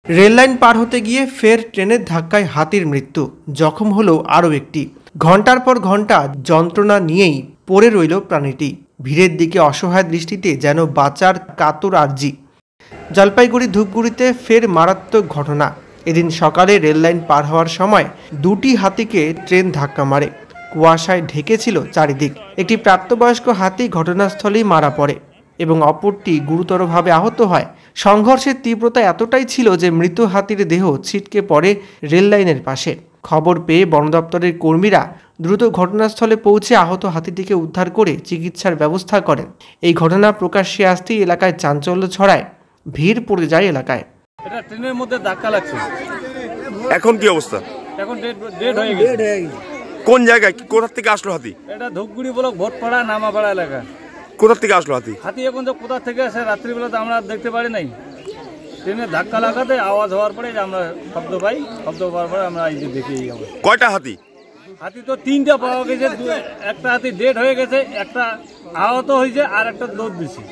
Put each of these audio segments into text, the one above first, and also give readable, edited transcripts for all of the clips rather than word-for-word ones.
Rail line পার হতে গিয়ে ফের ট্রেনের ধাক্কায় হাতির মৃত্যু, জখম হলো আরও একটি। ঘন্টার পর ঘন্টা যন্ত্রণা নিয়েই পড়ে রইল প্রাণীটি। ভিড়ের দিকে অসহায় দৃষ্টিতে যেন বাঁচার কাতর আর্জি। জলপাইগুড়ি ধূপগুড়িতে ফের মারাত্মক ঘটনা। এদিন সকালে রেললাইন পার হওয়ার সময় দুটি হাতিকে ট্রেন ধাক্কা মারে। কুয়াশায় ঢেকেছিল চারিদিক। একটি প্রাপ্তবয়স্ক হাতি ঘটনাস্থলেই মারা পড়ে এবং অপরটি গুরুতরভাবে আহত হয়। সংঘর্ষের তীব্রতা এতটাই ছিল যে মৃত হাতির দেহ ছিটকে পড়ে রেললাইনের পাশে। খবর পেয়ে বন দপ্তরের কর্মীরা দ্রুত ঘটনাস্থলে পৌঁছে আহত হাতিটিকে উদ্ধার করে চিকিৎসার ব্যবস্থা করেন। এই ঘটনা প্রকাশ্যে আসতেই এলাকায় চাঞ্চল্য ছড়ায়, ভিড় পড়ে যায় এলাকায়। এটা ট্রেনের মধ্যে ধাক্কা লাগছে। এখন কি অবস্থা? এখন ডেড হয়ে গেছে। কোন জায়গায়, কোথা থেকে আসলো হাতি? এটা ধূপগুড়ি ব্লক ভোটপাড়া নামাপাড়া এলাকা। কোথা থেকে আসলো হাতি? হাতি এখন তো কোথা থেকে আসে রাত্রিবেলা তো আমরা দেখতে পারি নাই। ট্রেনের ধাক্কা লাগাতে আওয়াজ হওয়ার পরে আমরা শব্দ পাই, শব্দ পাওয়ার পরে আমরা এই যে দেখি। কয়টা হাতি? হাতি তো তিনটা পাওয়া গেছে। একটা হাতি ডেড হয়ে গেছে, একটা আহত হয়েছে আর একটা দৌড় দিছে।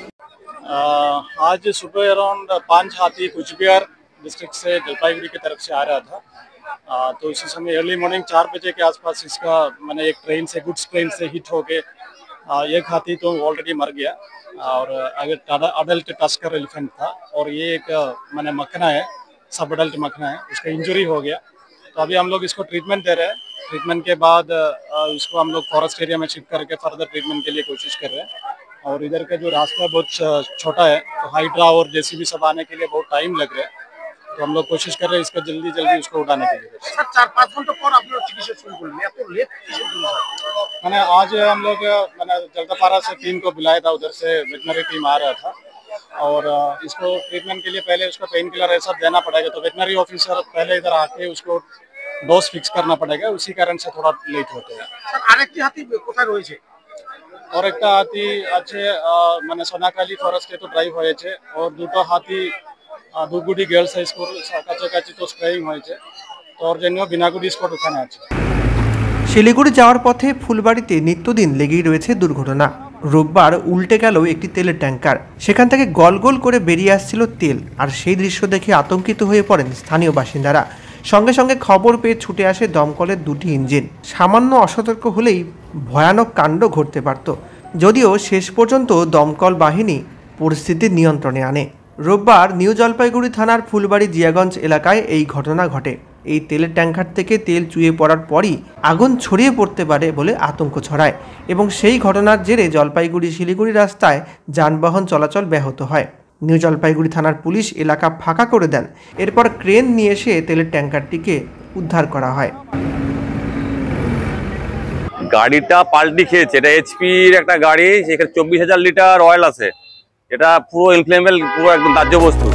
आज सुबह अराउंड 5 हाथी कुचबिहार डिस्ट्रिक्ट से जलपाईगुड़ी की तरफ से आ रहा था। तो इसी समय अर्ली मॉर्निंग 4 बजे के आसपास इसका मैंने एक ट्रेन से गुड्स ट्रेन से हिट होके एक हाथी तो ऑलरेडी मर गया और अगर अडल्ट टस्कर एलिफेंट था और ये एक मैंने मखना है, सब अडल्ट मखना है, उसका इंजरी हो गया। तो अभी हम लोग इसको ट्रीटमेंट दे रहे हैं। ट्रीटमेंट के बाद इसको हम लोग फॉरेस्ट एरिया में शिफ्ट करके फर्दर ट्रीटमेंट के लिए कोशिश कर रहे हैं। और इधर का जो रास्ता बहुत छोटा है, तो हाइड्रा और जेसीबी सब आने के लिए बहुत टाइम लग रहा है। तो हम लोग कोशिश कर रहे हैं इसको जल्दी जल्दी उसको उठाने के लिए। सर 4-5 घंटे पर आप लोग चिकित्सा शुरू कर लिया, तो लेट मैंने आज हम लोग मैंने जल्दापारा से टीम को बुलाया था, उधर से वेटनरी टीम आ रहा था और इसको ट्रीटमेंट के लिए पहले उसको पेन किलर ऐसा देना पड़ेगा। तो वेटनरी ऑफिसर पहले इधर आके उसको डोज फिक्स करना पड़ेगा, उसी कारण से थोड़ा लेट होते हैं। सर আরেকটি হাতি কোথায় রয়েছে? और एक हाथी अच्छे मैंने सोनाखाली फॉरेस्ट तो ड्राइव হয়েছে और দুটো হাতি ধূপগুড়ি গার্লস হাই স্কুল কাছাকাছি তো স্প্রেইং হয়েছে। তো ওর জন্য বিনাগুড়ি স্পট ওখানে আছে। শিলিগুড়ি যাওয়ার পথে ফুলবাড়িতে নিত্যদিন লেগেই রয়েছে দুর্ঘটনা। রোববার উল্টে গেল একটি তেলের ট্যাঙ্কার। সেখান থেকে গল গল করে বেরিয়ে আসছিল তেল, আর সেই দৃশ্য দেখে আতঙ্কিত হয়ে পড়েন স্থানীয় বাসিন্দারা। সঙ্গে সঙ্গে খবর পেয়ে ছুটে আসে দমকলের দুটি ইঞ্জিন। সামান্য অসতর্ক হলেই ভয়ানক কাণ্ড ঘটতে পারত, যদিও শেষ পর্যন্ত দমকল বাহিনী পরিস্থিতি নিয়ন্ত্রণে আনে। রোববার নিউ জলপাইগুড়ি থানার ফুলবাড়ি জিয়াগঞ্জ এলাকায় এই ঘটনা ঘটে। এই তেলের ট্যাঙ্কার থেকে তেল চুইয়ে পড়ার পরই আগুন ছড়িয়ে পড়তে পারে বলে আতঙ্ক ছড়ায় এবং সেই ঘটনার জেরে জলপাইগুড়ি শিলিগুড়ি রাস্তায় যানবাহন চলাচল ব্যাহত হয়। নিউ জলপাইগুড়ি থানার পুলিশ এলাকা ফাঁকা করে দেন। এরপর ক্রেন নিয়ে এসে তেলের ট্যাঙ্কারটিকে উদ্ধার করা হয়। গাড়িটা পাল্টি খেয়েছে। এটা এইচপির একটা গাড়ি, সেখানে 24,000 লিটার অয়েল আছে। এটা পুরো ইনফ্লেমেবল, পুরো একদম দাহ্য বস্তু।